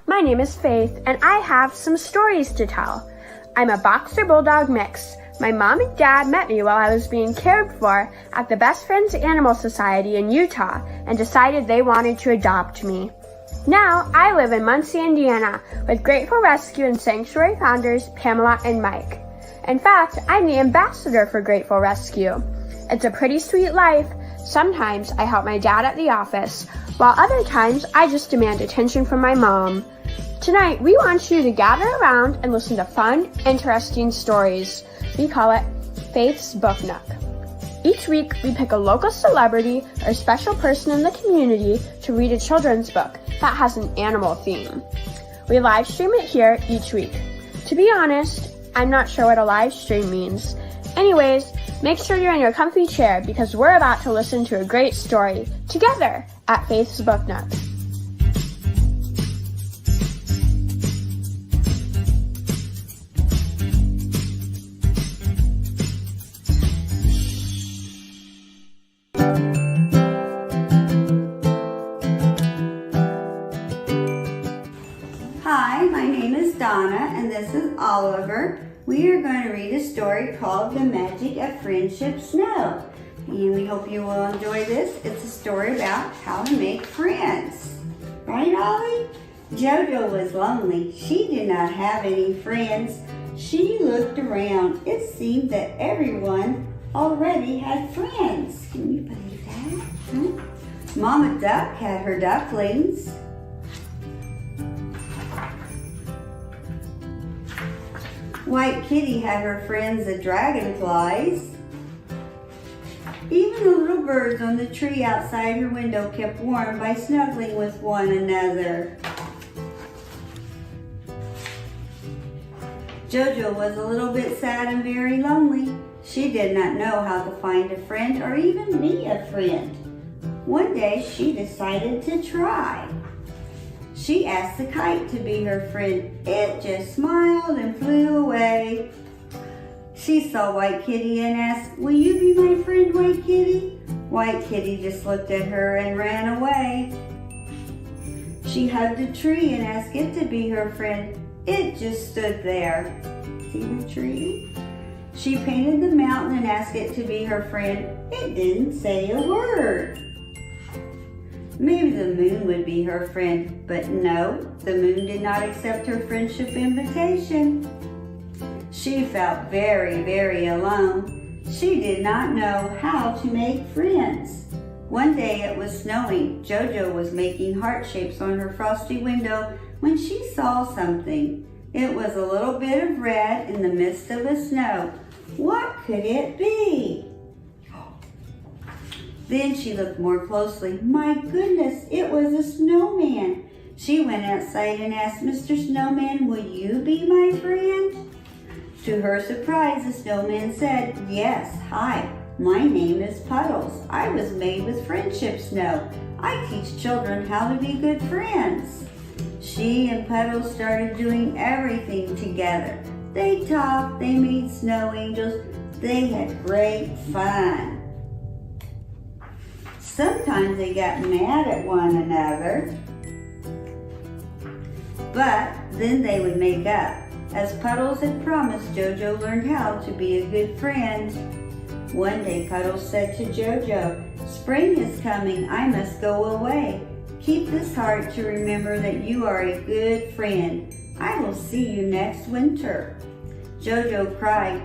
My name is Faith, and I have some stories to tell. I'm a Boxer Bulldog mix. My mom and dad met me while I was being cared for at the Best Friends Animal Society in Utah and decided they wanted to adopt me. Now, I live in Muncie, Indiana, with Grateful Rescue and Sanctuary founders Pamela and Mike. In fact, I'm the ambassador for Grateful Rescue. It's a pretty sweet life. Sometimes I help my dad at the office, while other times I just demand attention from my mom. Tonight, we want you to gather around and listen to fun, interesting stories. We call it Faith's Book Nook. Each week, we pick a local celebrity or special person in the community to read a children's book that has an animal theme. We live stream it here each week. To be honest, I'm not sure what a live stream means. Anyways, make sure you're in your comfy chair because we're about to listen to a great story together at Faith's Book Nook. Hi, my name is Donna and this is Oliver. We are going to read a story called The Magic of Friendship Snow. And we hope you will enjoy this. It's a story about how to make friends. Right, Ollie? JoJo was lonely. She did not have any friends. She looked around. It seemed that everyone already had friends. Can you believe that? Huh? Mama Duck had her ducklings. White Kitty had her friends the dragonflies. Even the little birds on the tree outside her window kept warm by snuggling with one another. JoJo was a little bit sad and very lonely. She did not know how to find a friend or even be a friend. One day she decided to try. She asked the kite to be her friend. It just smiled and flew away. She saw White Kitty and asked, "Will you be my friend, White Kitty?" White Kitty just looked at her and ran away. She hugged a tree and asked it to be her friend. It just stood there. See the tree? She painted the mountain and asked it to be her friend. It didn't say a word. Maybe the moon would be her friend, but no, the moon did not accept her friendship invitation. She felt very, very alone. She did not know how to make friends. One day it was snowing. JoJo was making heart shapes on her frosty window when she saw something. It was a little bit of red in the midst of the snow. What could it be? Then she looked more closely. My goodness, it was a snowman. She went outside and asked, "Mr. Snowman, will you be my friend?" To her surprise, the snowman said, "Yes, hi, my name is Puddles. I was made with friendship snow. I teach children how to be good friends." She and Puddles started doing everything together. They talked, they made snow angels, they had great fun. Sometimes they got mad at one another, but then they would make up. As Puddles had promised, JoJo learned how to be a good friend. One day Puddles said to JoJo, "Spring is coming, I must go away. Keep this heart to remember that you are a good friend. I will see you next winter." JoJo cried,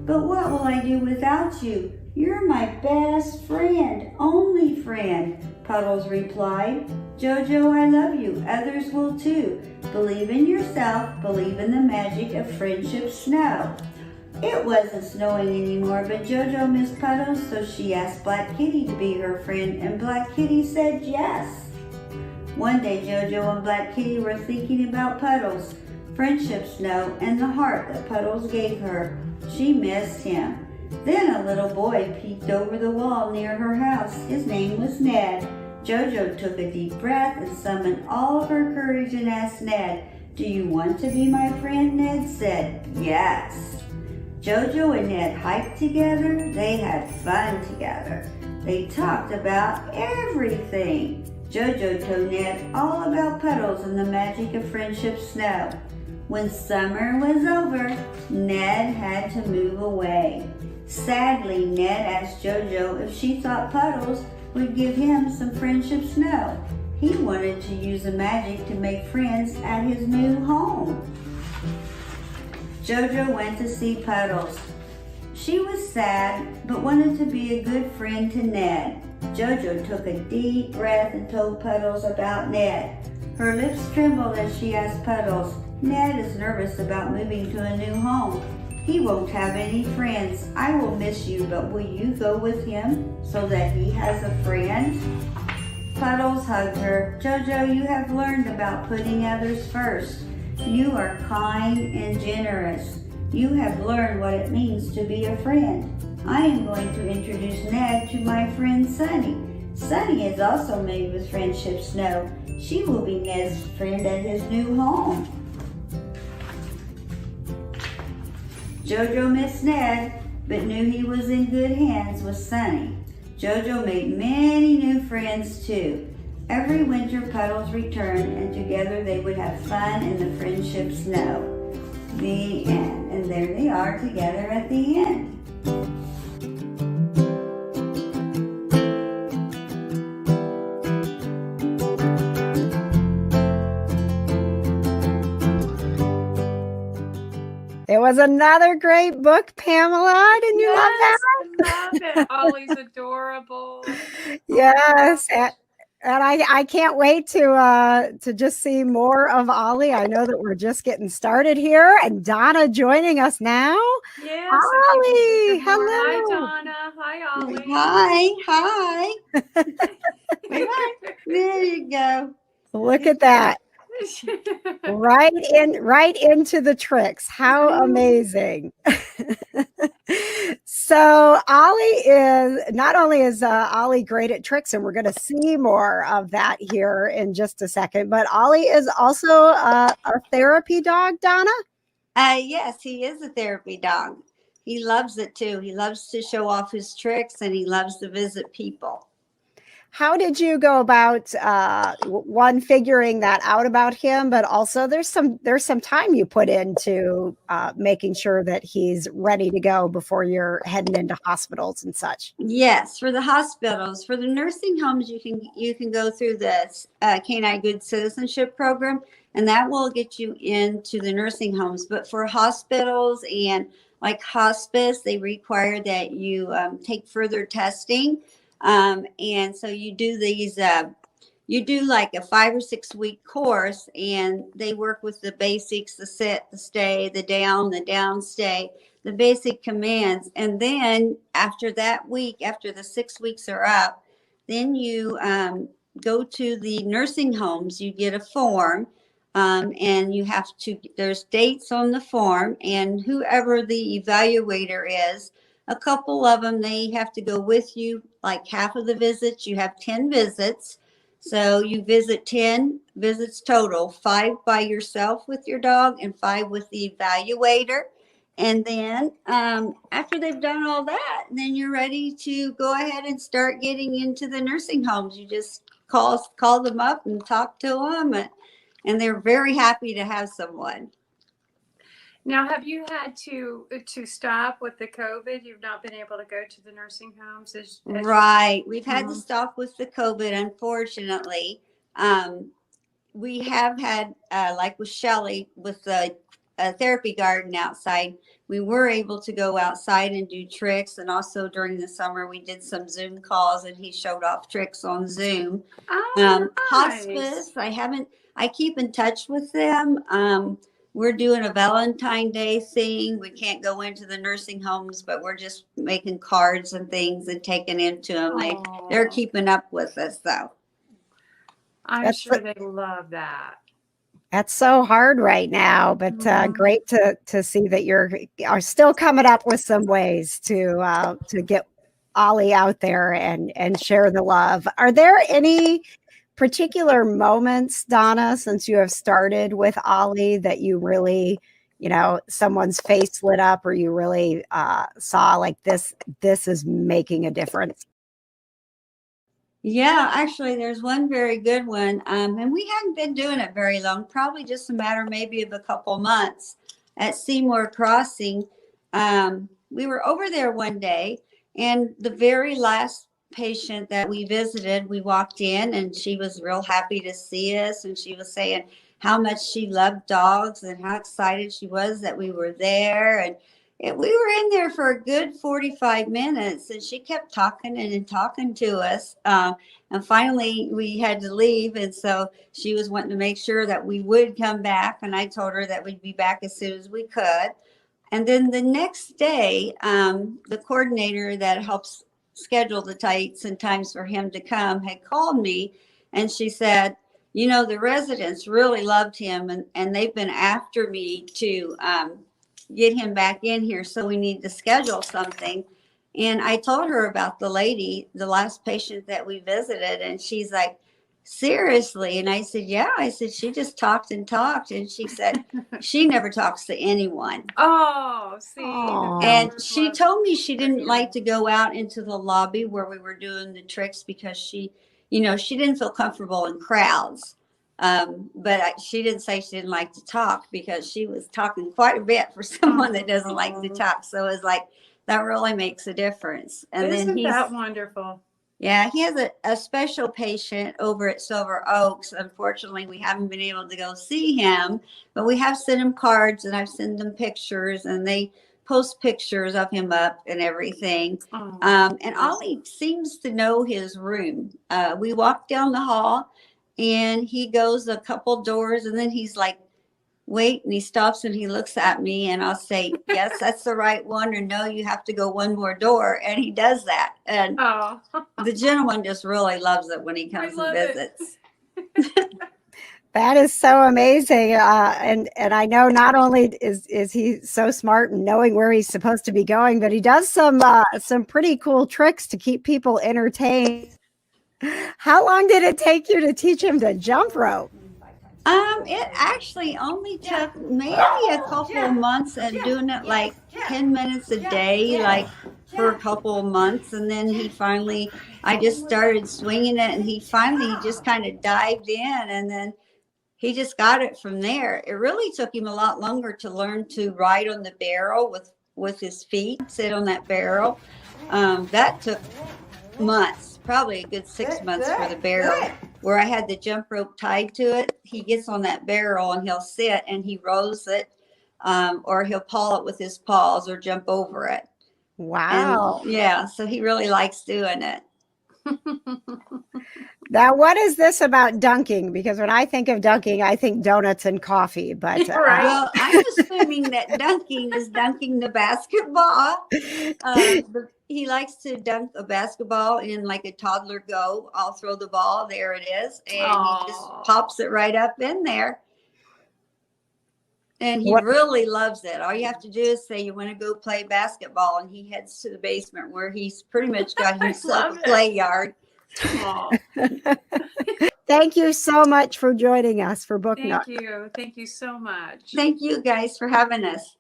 "But what will I do without you? You're my best friend, only friend," Puddles replied. "JoJo, I love you. Others will too. Believe in yourself. Believe in the magic of friendship snow." It wasn't snowing anymore, but JoJo missed Puddles, so she asked Black Kitty to be her friend, and Black Kitty said yes. One day, JoJo and Black Kitty were thinking about Puddles, friendship snow, and the heart that Puddles gave her. She missed him. Then a little boy peeked over the wall near her house. His name was Ned. JoJo took a deep breath and summoned all of her courage and asked Ned, "Do you want to be my friend?" Ned said, "Yes." JoJo and Ned hiked together. They had fun together. They talked about everything. Jojo told Ned all about Puddles and the magic of friendship snow. When summer was over, Ned had to move away. Sadly, Ned asked Jojo if she thought Puddles would give him some friendship snow. He wanted to use the magic to make friends at his new home. Jojo went to see Puddles. She was sad, but wanted to be a good friend to Ned. Jojo took a deep breath and told Puddles about Ned. Her lips trembled as she asked Puddles, "Ned is nervous about moving to a new home. He won't have any friends. I will miss you, but will you go with him so that he has a friend?" Puddles hugged her. "Jojo, you have learned about putting others first. You are kind and generous. You have learned what it means to be a friend. I am going to introduce Ned to my friend Sunny. Sunny is also made with friendship snow. She will be Ned's friend at his new home." Jojo missed Ned, but knew he was in good hands with Sunny. Jojo made many new friends too. Every winter Puddles returned, and together they would have fun in the friendship snow. The end. And there they are together at the end. It was another great book, Pamela. Didn't you love that? I love it. Ollie's adorable. Yes. And I can't wait to just see more of Ollie. I know that we're just getting started here, and Donna joining us now. Yes. Ollie, hello. Hi, Donna. Hi, Ollie. Hi. There you go. Look at that. Right into the tricks. How amazing. So Ollie is Ollie great at tricks, and we're going to see more of that here in just a second, but Ollie is also a therapy dog, Donna. Yes, he is a therapy dog. He loves it too. He loves to show off his tricks, and he loves to visit people. How did you go about one, figuring that out about him, but also there's some time you put into making sure that he's ready to go before you're heading into hospitals and such? Yes, for the hospitals. For the nursing homes, you can go through the Canine Good Citizenship Program, and that will get you into the nursing homes. But for hospitals and like hospice, they require that you take further testing. And so you do these, you do like a 5 or 6 week course, and they work with the basics, the sit, the stay, the down stay, the basic commands. And then after that week, after the 6 weeks are up, then you go to the nursing homes. You get a form, and you have to, there's dates on the form, and whoever the evaluator is, a couple of them, they have to go with you like half of the visits. You have 10 visits. So you visit 10 visits total, 5 by yourself with your dog and 5 with the evaluator. And then after they've done all that, then you're ready to go ahead and start getting into the nursing homes. You just call them up and talk to them, and they're very happy to have someone. Now, have you had to stop with the COVID? You've not been able to go to the nursing homes? Right. We've had to stop with the COVID, unfortunately. We have had, like with Shelly, with the therapy garden outside, we were able to go outside and do tricks. And also during the summer, we did some Zoom calls, and he showed off tricks on Zoom. Nice. Hospice, I keep in touch with them. We're doing a Valentine's Day thing. We can't go into the nursing homes, but we're just making cards and things and taking into them. They're keeping up with us, though. I'm sure they love that. That's so hard right now, but great to see that are still coming up with some ways to get Ollie out there and share the love. Are there any particular moments, Donna, since you have started with Ollie, that you really, someone's face lit up, or you really saw like this is making a difference? Yeah, actually, there's one very good one. And we hadn't been doing it very long, probably just a matter maybe of a couple months at Seymour Crossing. We were over there one day, and the very last patient that we visited, we walked in, and she was real happy to see us. And she was saying how much she loved dogs and how excited she was that we were there. And we were in there for a good 45 minutes, and she kept talking and talking to us. And finally, we had to leave. And so she was wanting to make sure that we would come back. And I told her that we'd be back as soon as we could. And then the next day, the coordinator that helps schedule the dates and times for him to come had called me, and she said, you know, the residents really loved him, and they've been after me to get him back in here. So we need to schedule something. And I told her about the lady, the last patient that we visited, and she's like, seriously? And I said, yeah. I said, she just talked and talked. And she said, she never talks to anyone. Oh, see. Aw. And she told me she didn't like to go out into the lobby where we were doing the tricks because she, you know, she didn't feel comfortable in crowds. She didn't say she didn't like to talk, because she was talking quite a bit for someone that doesn't like to talk. So it's like, that really makes a difference. And Isn't then that wonderful? yeah, he has a special patient over at Silver Oaks. Unfortunately, we haven't been able to go see him, but we have sent him cards, and I've sent them pictures, and they post pictures of him up and everything. Oh, And Ollie seems to know his room. We walk down the hall, and he goes a couple doors, and then he's like, wait, and he stops and he looks at me, and I'll say, yes, that's the right one, or no, you have to go one more door. And he does that. And oh. the gentleman just really loves it when he comes and love it. visits. That is so amazing, and I know not only is he so smart and knowing where he's supposed to be going, but he does some pretty cool tricks to keep people entertained. How long did it take you to teach him to jump rope? It actually only took maybe a couple of months, and doing it like 10 minutes a day, like for a couple of months. And then I just started swinging it, and he just kind of dived in, and then he just got it from there. It really took him a lot longer to learn to ride on the barrel with his feet, sit on that barrel. That took months, probably a good 6 months for the barrel, where I had the jump rope tied to it. He gets on that barrel and he'll sit and he rows it, or he'll paw it with his paws or jump over it. Wow. And yeah, so he really likes doing it. Now, what is this about dunking? Because when I think of dunking, I think donuts and coffee. But Right. Well, I'm assuming that dunking is dunking the basketball. He likes to dunk a basketball in like a toddler go. I'll throw the ball, there it is, and he just Aw. pops it right up in there. And he What- really loves it. All you have to do is say you want to go play basketball, and he heads to the basement where he's pretty much got himself love a it. play yard. Aw. Thank you so much for joining us for Book Nook. Thank you. Thank you so much. Thank you guys for having us.